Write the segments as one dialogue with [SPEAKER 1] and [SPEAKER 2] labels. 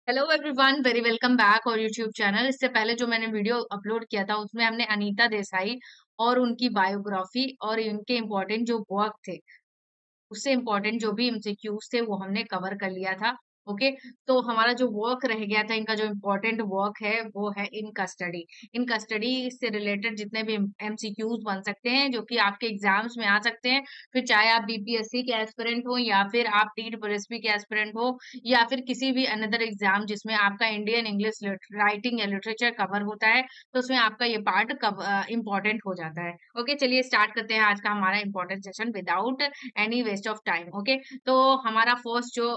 [SPEAKER 1] Hello everyone, very welcome back और YouTube channel. इससे पहले जो मैंने वीडियो अपलोड किया था उसमें हमने अनीता देसाई और उनकी बायोग्राफी और इनके इम्पोर्टेंट जो वर्क थे, उससे इम्पोर्टेंट जो भी एमसीक्यूज थे वो हमने कवर कर लिया था। ओके, तो हमारा जो वर्क रह गया था, इनका जो इम्पोर्टेंट वर्क है वो है इन कस्टडी। इन कस्टडी से रिलेटेड जितने भी एमसीक्यूज बन सकते हैं जो कि आपके एग्जाम्स में आ सकते हैं, फिर चाहे आप बीपीएससी के एस्पिरेंट हो या फिर आप नीट पीएसपी के एस्पिरेंट हो या फिर किसी भी अनदर एग्जाम जिसमें आपका इंडियन इंग्लिश राइटिंग या लिटरेचर कवर होता है, तो उसमें आपका ये पार्ट इंपॉर्टेंट हो जाता है। ओके, चलिए स्टार्ट करते हैं आज का हमारा important session without any waste of time. Okay, तो हमारा फर्स्ट जो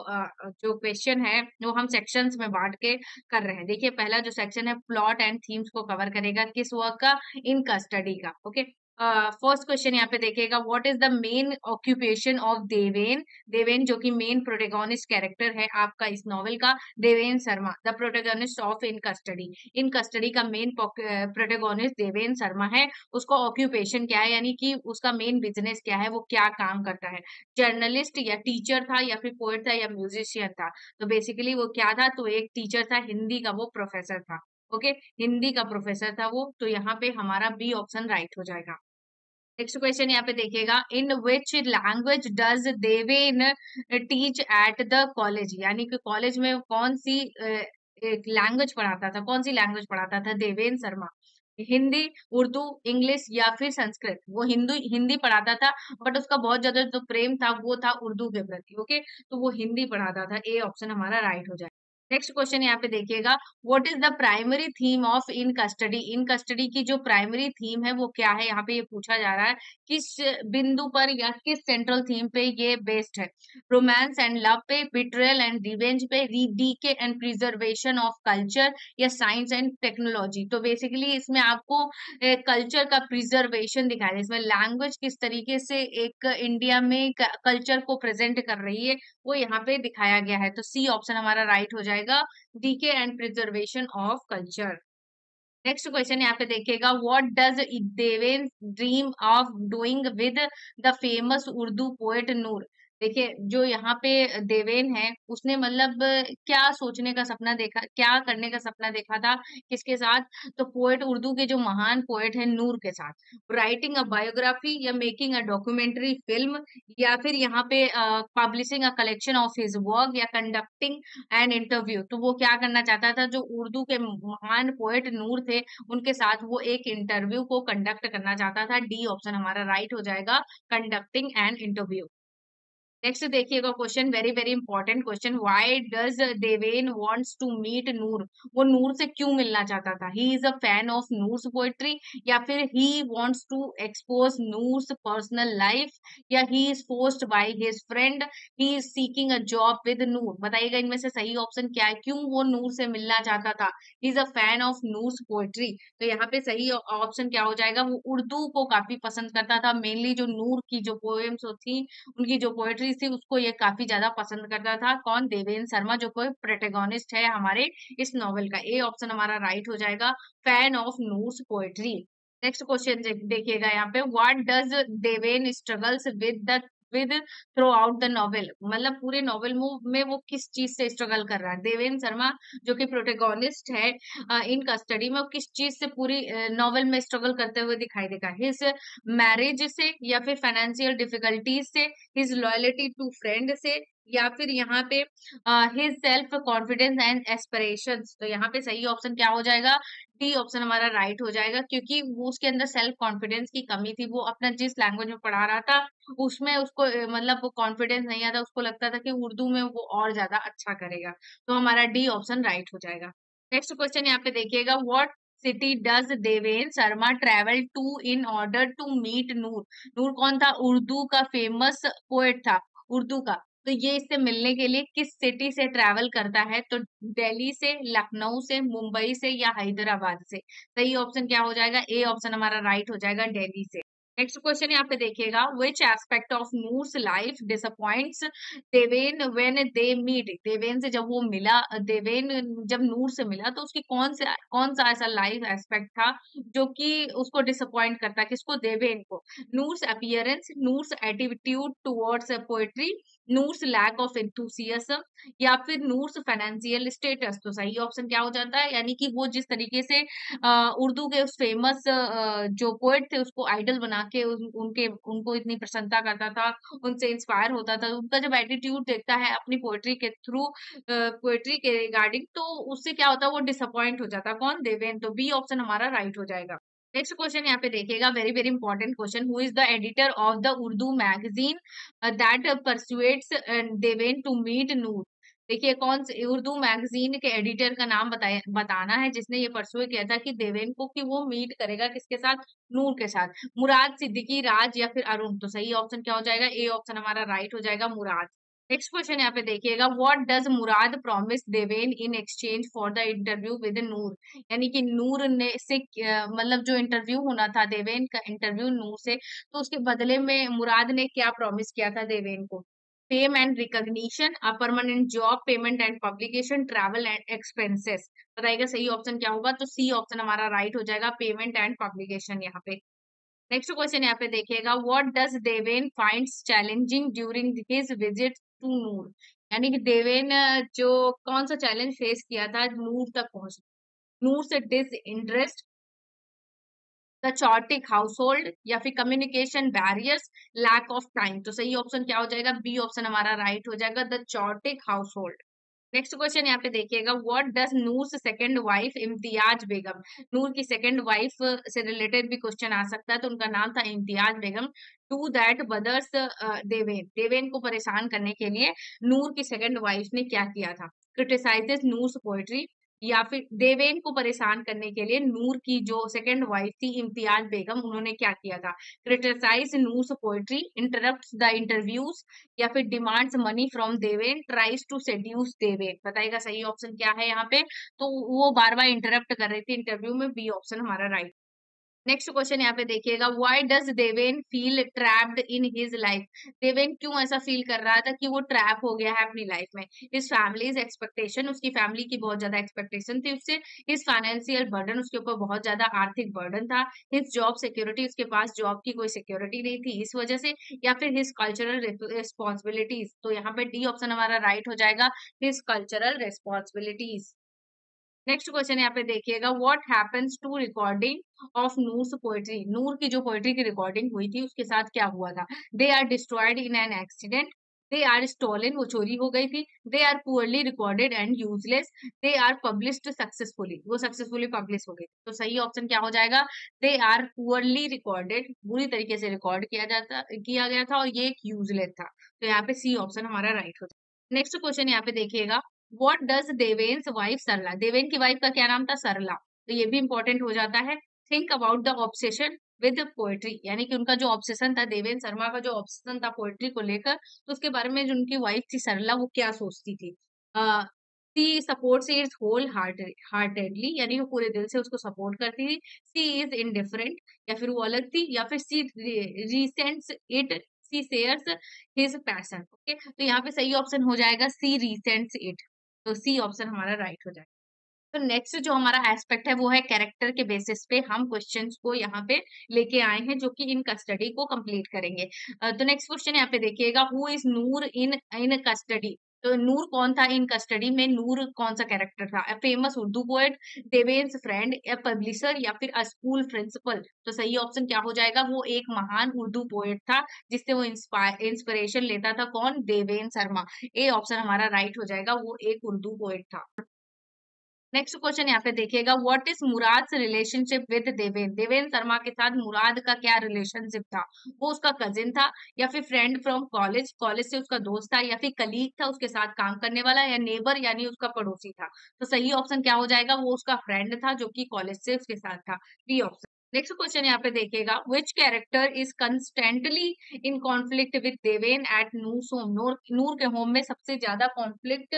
[SPEAKER 1] क्वेश्चन है वो हम सेक्शंस में बांट के कर रहे हैं। देखिए, पहला जो सेक्शन है प्लॉट एंड थीम्स को कवर करेगा, किस वर्क का? इन कस्टडी का। ओके, फर्स्ट क्वेश्चन यहाँ पे देखिएगा, what is the main occupation of Deven? Deven जो कि मेन प्रोटेगोनिस्ट कैरेक्टर है आपका इस नॉवेल का, Deven Sharma, the protagonist of in custody. In custody का मेन प्रोटेगोनिस्ट देवेन शर्मा है। उसका ऑक्यूपेशन क्या है, यानी कि उसका मेन बिजनेस क्या है, वो क्या काम करता है? जर्नलिस्ट या टीचर था या फिर पोएट था या म्यूजिशियन था? तो बेसिकली वो क्या था? तो एक टीचर था, हिंदी का वो प्रोफेसर था। ओके, हिंदी का प्रोफेसर था वो, तो यहाँ पे हमारा बी ऑप्शन राइट हो जाएगा। नेक्स्ट क्वेश्चन यहाँ पे देखिएगा, in which language does Deven teach at the college? यानी कि कॉलेज में कौन सी एक लैंग्वेज पढ़ाता था, कौन सी लैंग्वेज पढ़ाता था देवेन शर्मा? हिंदी, उर्दू, इंग्लिश या फिर संस्कृत? वो हिंदी हिंदी पढ़ाता था, बट उसका बहुत ज्यादा जो प्रेम था वो था उर्दू के प्रति। ओके, तो वो हिंदी पढ़ाता था। ए ऑप्शन हमारा राइट हो जाए। नेक्स्ट क्वेश्चन यहाँ पे देखिएगा, what is the primary theme of in custody? In custody की जो प्राइमरी थीम है वो क्या है? यहाँ पे ये पूछा जा रहा है किस बिंदु पर या किस सेंट्रल थीम पे ये बेस्ड है? रोमांस एंड लव पे, बिट्रेयल एंड रिवेंज पे, decay and preservation of culture, या साइंस एंड टेक्नोलॉजी? तो बेसिकली इसमें आपको कल्चर का प्रिजर्वेशन दिखाया है, इसमें लैंग्वेज किस तरीके से एक इंडिया में कल्चर को प्रेजेंट कर रही है वो यहाँ पे दिखाया गया है। तो सी ऑप्शन हमारा राइट हो जाएगा, decay and preservation of culture. Next question यहाँ पे देखिएगा, what does Deven dream of doing with the famous Urdu poet Noor? देखिए, जो यहाँ पे देवेन है उसने मतलब क्या सोचने का सपना देखा, क्या करने का सपना देखा था, किसके साथ? तो पोएट, उर्दू के जो महान पोएट है नूर के साथ। राइटिंग अ बायोग्राफी या मेकिंग अ डॉक्यूमेंट्री फिल्म या फिर यहाँ पे publishing a collection of his work या कंडक्टिंग एन इंटरव्यू? तो वो क्या करना चाहता था, जो उर्दू के महान पोएट नूर थे उनके साथ वो एक इंटरव्यू को कंडक्ट करना चाहता था। डी ऑप्शन हमारा राइट हो जाएगा, कंडक्टिंग एन इंटरव्यू। नेक्स्ट देखिएगा question, very very important question, why does Deven wants to meet Noor? वो नूर से क्यों मिलना चाहता था? He is a fan of Noor's poetry, या फिर he wants to expose Noor's personal life, या he is forced by his friend, he is seeking a job with Noor? बताइएगा इनमें से सही ऑप्शन क्या है, क्यों वो नूर से मिलना चाहता था? He is a fan of Noor's poetry, तो यहाँ पे सही ऑप्शन क्या हो जाएगा? वो उर्दू को काफी पसंद करता था, मेनली जो नूर की जो पोएम्स थी, उनकी जो पोएट्री थी उसको ये काफी ज्यादा पसंद करता था। कौन? देवेन शर्मा, जो कोई प्रोटेगोनिस्ट है हमारे इस नॉवेल का। ए ऑप्शन हमारा राइट हो जाएगा, fan of Noor's poetry. Next question देखिएगा यहाँ पे, what does Deven struggles with through out the novel? मतलब पूरे नॉवेल में वो किस चीज से स्ट्रगल कर रहा है? देवेन शर्मा जो कि प्रोटेगोनिस्ट है इन कस्टडी में, वो किस चीज से पूरी नॉवेल में स्ट्रगल करते हुए दिखाई देगा? हिज मैरिज से, या फिर फाइनेंशियल डिफिकल्टीज से, हिज लॉयलिटी टू फ्रेंड से, या फिर यहाँ पे his self confidence and aspirations? तो यहाँ पे सही ऑप्शन क्या हो जाएगा? डी ऑप्शन हमारा राइट हो जाएगा, क्योंकि वो उसके अंदर सेल्फ कॉन्फिडेंस की कमी थी। वो अपना जिस लैंग्वेज में पढ़ा रहा था उसमें उसको मतलब वो कॉन्फिडेंस नहीं आता, उसको लगता था कि उर्दू में वो और ज्यादा अच्छा करेगा। तो हमारा डी ऑप्शन राइट हो जाएगा। नेक्स्ट क्वेश्चन यहाँ पे देखिएगा, what city does Deven Sharma travel to in order to meet Noor? Noor कौन था? उर्दू का फेमस पोएट था, उर्दू का। तो ये इससे मिलने के लिए किस सिटी से ट्रैवल करता है? तो दिल्ली से, लखनऊ से, मुंबई से, या हैदराबाद से? सही ऑप्शन क्या हो जाएगा? ए ऑप्शन हमारा राइट हो जाएगा, दिल्ली से। नेक्स्ट क्वेश्चन यहाँ पे देखिएगा, which aspect of Noor's life disappoints Deven when they meet? Deven से जब वो मिला, देवेन जब नूर से मिला तो उसकी कौन सा ऐसा लाइफ एस्पेक्ट था जो कि उसको डिसअपॉइंट करता? किसको? देवेन को। Noor's appearance, Noor's attitude towards poetry, Noor's lack of enthusiasm, या फिर नूर्स फाइनेंशियल स्टेटस। तो सही ऑप्शन क्या हो जाता है, यानी कि वो जिस तरीके से उर्दू के उस फेमस जो पोएट थे उसको आइडल बना के उनके उनको इतनी प्रशंसा करता था, उनसे इंस्पायर होता था। उनका जब एटीट्यूड देखता है अपनी पोएट्री के थ्रू, पोएट्री के रिगार्डिंग, तो उससे क्या होता है, वो डिसअपॉइंट हो जाता है। कौन? देवेन। तो बी ऑप्शन हमारा राइट हो जाएगा। नेक्स्ट क्वेश्चन यहाँ पे देखिएगा, very very important question. Who is the editor of the Urdu magazine that persuades Deven to meet Noor? देखिए कौन से उर्दू मैगजीन के एडिटर का नाम बताना है जिसने ये परसुए किया था कि देवेन को कि वो मीट करेगा किसके साथ? नूर के साथ। मुराद, सिद्दीकी, राज या फिर अरुण? तो सही ऑप्शन क्या हो जाएगा? ए ऑप्शन हमारा राइट हो जाएगा, मुराद। नेक्स्ट क्वेश्चन यहाँ पे देखिएगा, what does Murad promise Deven in exchange for the interview with Noor? यानी कि नूर ने से मतलब जो इंटरव्यू होना था देवेन का इंटरव्यू नूर से, तो उसके बदले में मुराद ने क्या प्रॉमिस किया था देवेन को? Fame and recognition, a permanent job, payment and publication, travel and expenses? बताइएगा सही ऑप्शन क्या होगा? तो सी ऑप्शन हमारा राइट हो जाएगा, पेमेंट एंड पब्लिकेशन यहाँ पे। नेक्स्ट क्वेश्चन यहाँ पे देखिएगा, what does Deven finds challenging during his visit to Noor? यानी कि देवेन जो कौन सा चैलेंज फेस किया था नूर तक पहुंच? नूर से disinterest, the chaotic household, या फिर communication barriers, lack of time? तो सही ऑप्शन क्या हो जाएगा? बी ऑप्शन हमारा राइट हो जाएगा, the chaotic household. Next question यहाँ पे देखिएगा, what does Noor's second wife Imtiaz Begum? Noor की सेकंड वाइफ से रिलेटेड भी क्वेश्चन आ सकता है, तो उनका नाम था Imtiaz Begum. To that bothers Deven, Deven को परेशान करने के लिए नूर की सेकंड वाइफ ने क्या किया था? क्रिटिसाइजेस नूर्स पोएट्री, या फिर देवेन को परेशान करने के लिए नूर की जो सेकंड वाइफ थी इम्तियाज बेगम, उन्होंने क्या किया था? Criticise Noor's poetry, interrupt the interviews, या फिर demands money from Deven, tries to seduce Deven? बताइएगा सही ऑप्शन क्या है यहाँ पे? तो वो बार बार इंटरप्ट कर रही थी इंटरव्यू में, बी ऑप्शन हमारा राइट। नेक्स्ट क्वेश्चन यहाँ पे देखिएगा, why does Deven feel trapped in his life? Deven क्यों ऐसा फील कर रहा था कि वो ट्रैप हो गया है अपनी लाइफ में? हिज फैमिलीज एक्सपेक्टेशन, उसकी फैमिली की बहुत ज्यादा एक्सपेक्टेशन थी उससे। हिज फाइनेंशियल बर्डन, उसके ऊपर बहुत ज्यादा आर्थिक बर्डन था। हिज जॉब सिक्योरिटी, उसके पास जॉब की कोई सिक्योरिटी नहीं थी इस वजह से। या फिर हिज कल्चरल रिस्पॉन्सिबिलिटीज? तो यहाँ पे डी ऑप्शन हमारा राइट हो जाएगा, his cultural responsibilities. Next question यहाँ पे देखिएगा, what happens to recording of Noor's poetry? Noor की जो पोएट्री की रिकॉर्डिंग हुई थी उसके साथ क्या हुआ था? They are destroyed in an accident, they are stolen, वो चोरी हो गई थी, they are poorly recorded and useless, they are published successfully, वो सक्सेसफुली पब्लिश हो गई। तो सही ऑप्शन क्या हो जाएगा? दे आर पुअरली रिकॉर्डेड, बुरी तरीके से रिकॉर्ड किया गया था, और ये एक यूजलेस था। तो यहाँ पे सी ऑप्शन हमारा राइट हो जाएगा। नेक्स्ट क्वेश्चन यहाँ पे देखिएगा, व्हाट डज देवेन्स वाइफ सरला? देवेन की वाइफ का क्या नाम था? सरला। तो ये भी इंपॉर्टेंट हो जाता है। Think about the obsession with poetry, यानी कि उनका जो ऑब्सेशन था, देवेन शर्मा का जो ऑब्सेशन था पोएट्री को लेकर, तो उसके बारे में जो उनकी वाइफ थी सरला, वो क्या सोचती थी? सी सपोर्ट्स इट होल हार्टेडली, यानी वो पूरे दिल से उसको सपोर्ट करती थी। सी इज इनडिफरेंट, या फिर वो अलग थी, या फिर she resents it, she shares his passion. Okay, तो यहाँ पे सही ऑप्शन हो जाएगा सी रिसेंट्स इट। तो सी ऑप्शन हमारा राइट हो जाएगा। तो नेक्स्ट जो हमारा एस्पेक्ट है वो है कैरेक्टर के बेसिस पे हम क्वेश्चंस को यहाँ पे लेके आए हैं, जो कि इन कस्टडी को कंप्लीट करेंगे। तो नेक्स्ट क्वेश्चन यहाँ पे देखिएगा, who is Noor in in custody? तो नूर कौन था इन कस्टडी में? नूर कौन सा कैरेक्टर था? A famous Urdu poet, Deven's friend, a publisher, या फिर अ स्कूल प्रिंसिपल? तो सही ऑप्शन क्या हो जाएगा? वो एक महान उर्दू पोएट था जिससे वो इंस्पिरेशन लेता था। कौन? देवेन शर्मा। ए ऑप्शन हमारा राइट हो जाएगा, वो एक उर्दू पोएट था। नेक्स्ट क्वेश्चन यहाँ पे देखिएगा, what is Murad relationship with Deven? Deven Sharma के साथ मुराद का क्या रिलेशनशिप था? वो उसका कजिन था, या फिर फ्रेंड फ्रॉम कॉलेज, कॉलेज से उसका दोस्त था, या फिर कलीग था उसके साथ काम करने वाला, या नेबर यानी उसका पड़ोसी था? तो सही ऑप्शन क्या हो जाएगा? वो उसका फ्रेंड था जो कि कॉलेज से उसके साथ था, बी ऑप्शन। नेक्स्ट क्वेश्चन यहाँ पे देखिएगा, which character is constantly in conflict with Deven at Noor's home? Noor के होम में सबसे ज्यादा कॉन्फ्लिक्ट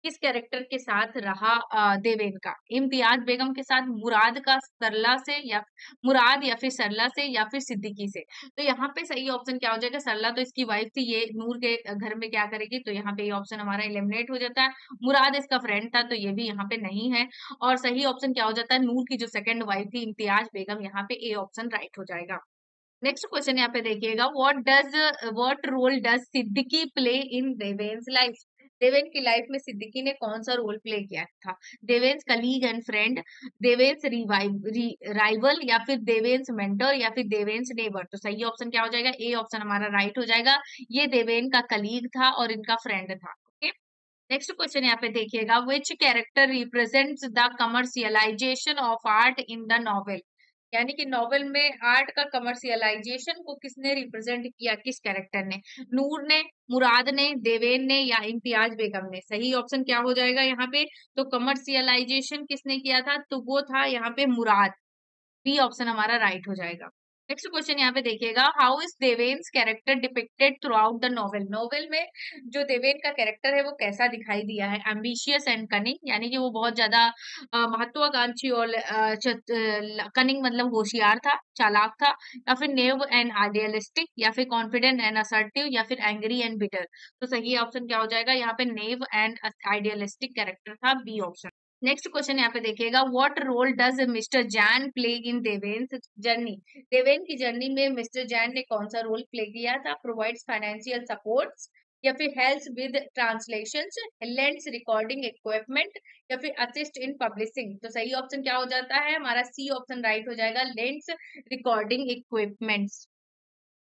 [SPEAKER 1] किस कैरेक्टर के साथ रहा देवेन का? इम्तियाज बेगम के साथ, मुराद का सरला से, या मुराद, या फिर सरला से, या फिर सिद्दीकी से? तो यहाँ पे सही ऑप्शन क्या हो जाएगा? सरला तो इसकी वाइफ थी, ये नूर के घर में क्या करेगी? तो यहाँ पे ये ऑप्शन हमारा एलिमिनेट हो जाता है। मुराद इसका फ्रेंड था, तो ये भी यहाँ पे नहीं है। और सही ऑप्शन क्या हो जाता है? नूर की जो सेकंड वाइफ थी इम्तियाज बेगम, यहाँ पे ए ऑप्शन राइट हो जाएगा। नेक्स्ट क्वेश्चन यहाँ पे देखिएगा, what role does Siddiqui play in Deven's life? Deven की लाइफ में सिद्दीकी ने कौन सा रोल प्ले किया था? देवेंस कलीग एंड फ्रेंड, देवेंस राइवल, या फिर देवेंस मेंटर, या फिर देवेंस नेबर? तो सही ऑप्शन क्या हो जाएगा? ए ऑप्शन हमारा राइट हो जाएगा। ये देवेन का कलीग था और इनका फ्रेंड था। ओके, नेक्स्ट क्वेश्चन यहाँ पे देखिएगा, which character represents the commercialisation of art in the novel? यानी कि नॉवेल में आर्ट का कमर्शियलाइजेशन को किसने रिप्रेजेंट किया, किस कैरेक्टर ने? नूर ने, मुराद ने, देवेन ने, या इम्तियाज बेगम ने? सही ऑप्शन क्या हो जाएगा यहाँ पे? तो कमर्शियलाइजेशन किसने किया था? तो वो था यहाँ पे मुराद। बी ऑप्शन हमारा राइट हो जाएगा। नेक्स्ट क्वेश्चन यहाँ पे देखिएगा, how is Deven's character depicted throughout the novel? Novel में जो देवेन का कैरेक्टर है वो कैसा दिखाई दिया है? एम्बिशियस एंड कनिंग, यानी कि वो बहुत ज्यादा महत्वाकांक्षी और कनिंग मतलब होशियार था, चालाक था, या फिर नेव एंड आइडियलिस्टिक, या फिर कॉन्फिडेंट एंड असर्टिव, या फिर एंग्री एंड बिटर? तो सही ऑप्शन क्या हो जाएगा यहाँ पे? नेव एंड आइडियलिस्टिक कैरेक्टर था, बी ऑप्शन। नेक्स्ट क्वेश्चन यहाँ पे देखिएगा, what role does mister Jain play in Deven's journey? Deven की जर्नी में मिस्टर जैन ने कौन सा रोल प्ले किया था? प्रोवाइड्स फाइनेंशियल सपोर्ट, या फिर helps with translations, lends recording equipment, या फिर असिस्ट इन पब्लिशिंग? तो सही ऑप्शन क्या हो जाता है हमारा? सी ऑप्शन राइट हो जाएगा, lends recording equipments.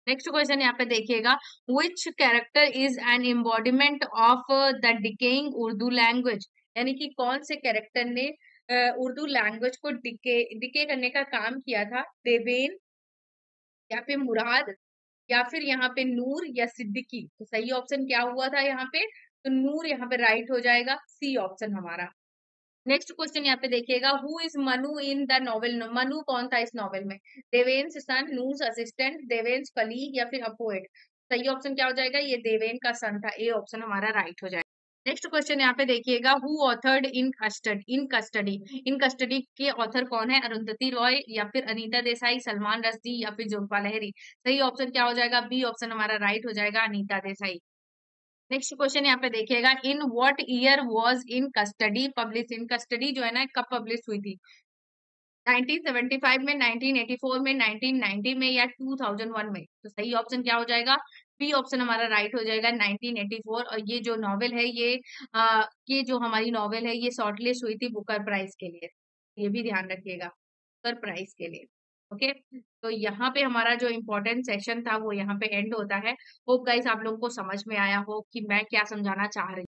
[SPEAKER 1] Next question यहाँ पे देखिएगा, which character is an embodiment of the decaying Urdu language? यानी कि कौन से कैरेक्टर ने उर्दू लैंग्वेज को डिके करने का काम किया था? देवेन, या फिर मुराद, या फिर यहाँ पे नूर, या सिद्दीकी? तो सही ऑप्शन क्या हुआ था यहाँ पे? तो नूर यहाँ पे राइट हो जाएगा, सी ऑप्शन हमारा। नेक्स्ट क्वेश्चन यहाँ पे देखिएगा, who is Manu in the novel? Manu कौन था इस नॉवेल में? देवेंस सन, नूस असिस्टेंट, देवेंस कलीग, या फिर अपोएट? सही ऑप्शन क्या हो जाएगा? ये देवेन का सन था, ए ऑप्शन हमारा राइट हो जाएगा। नेक्स्ट क्वेश्चन यहाँ पे देखिएगा, हु ऑथर्ड इन कस्टडी के ऑथर कौन है? अरुंधति रॉय, या फिर अनीता देसाई, सलमान रश्दी, या फिर जुल्फा लहरी? सही ऑप्शन क्या हो जाएगा? बी ऑप्शन हमारा राइट हो जाएगा, अनीता देसाई। नेक्स्ट क्वेश्चन यहाँ पे देखिएगा, in what year was in custody publish? In custody जो है ना कब पब्लिश हुई थी? 1975 में, 1984 में, 1990 में, या 2001 में? तो सही ऑप्शन क्या हो जाएगा? बी ऑप्शन हमारा राइट हो जाएगा, 1984। और ये जो नॉवेल है ये जो हमारी नॉवेल है ये शॉर्टलिस्ट हुई थी बुकर प्राइज के लिए, ये भी ध्यान रखिएगा, बुकर प्राइज के लिए। ओके, तो यहाँ पे हमारा जो इम्पोर्टेंट सेक्शन था वो यहाँ पे एंड होता है। होप गाइस आप लोगों को समझ में आया हो कि मैं क्या समझाना चाह रही हूँ।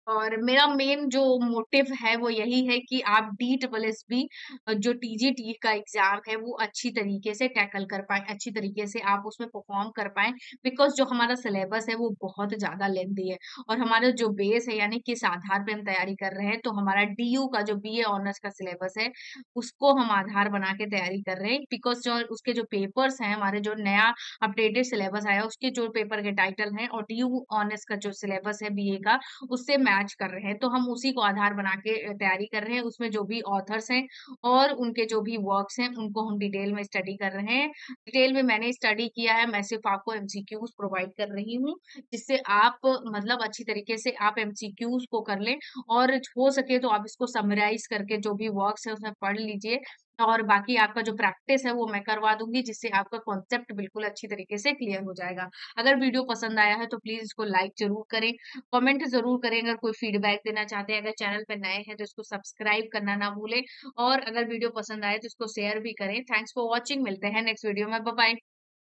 [SPEAKER 1] और मेरा मेन जो मोटिव है वो यही है कि आप डी जो टीजीटी का एग्जाम है वो अच्छी तरीके से टैकल कर पाए, अच्छी तरीके से आप उसमें परफॉर्म कर पाए। बिकॉज जो हमारा सिलेबस है वो बहुत ज्यादा लेंथी है, और हमारा जो बेस है यानी किस आधार पे हम तैयारी कर रहे हैं, तो हमारा डीयू का जो बीए ऑनर्स का सिलेबस है उसको हम आधार बना के तैयारी कर रहे हैं। बिकॉज जो उसके जो पेपर्स हैं, हमारे जो नया अपडेटेड सिलेबस आया उसके जो पेपर के टाइटल हैं, और डीयू ऑनर्स का जो सिलेबस है बीए का उससे मैच कर रहे हैं, तो हम उसी को आधार बना के तैयारी कर रहे हैं। उसमें जो भी ऑथर्स हैं और उनके जो भी वर्क्स हैं उनको हम डिटेल में स्टडी कर रहे हैं। डिटेल में मैंने स्टडी किया है, मैं सिर्फ आपको एमसीक्यूज प्रोवाइड कर रही हूँ, जिससे आप मतलब अच्छी तरीके से आप एमसीक्यूज को कर लें, और हो सके तो आप इसको समराइज करके जो भी वर्क्स है उसमें पढ़ लीजिए। और बाकी आपका जो प्रैक्टिस है वो मैं करवा दूंगी, जिससे आपका कॉन्सेप्ट बिल्कुल अच्छी तरीके से क्लियर हो जाएगा। अगर वीडियो पसंद आया है तो प्लीज इसको लाइक जरूर करें, कमेंट जरूर करें। अगर कोई फीडबैक देना चाहते हैं, अगर चैनल पर नए हैं तो इसको सब्सक्राइब करना ना भूलें, और अगर वीडियो पसंद आए तो इसको शेयर भी करें। थैंक्स फॉर वॉचिंग, मिलते हैं नेक्स्ट वीडियो में, बाय बाय।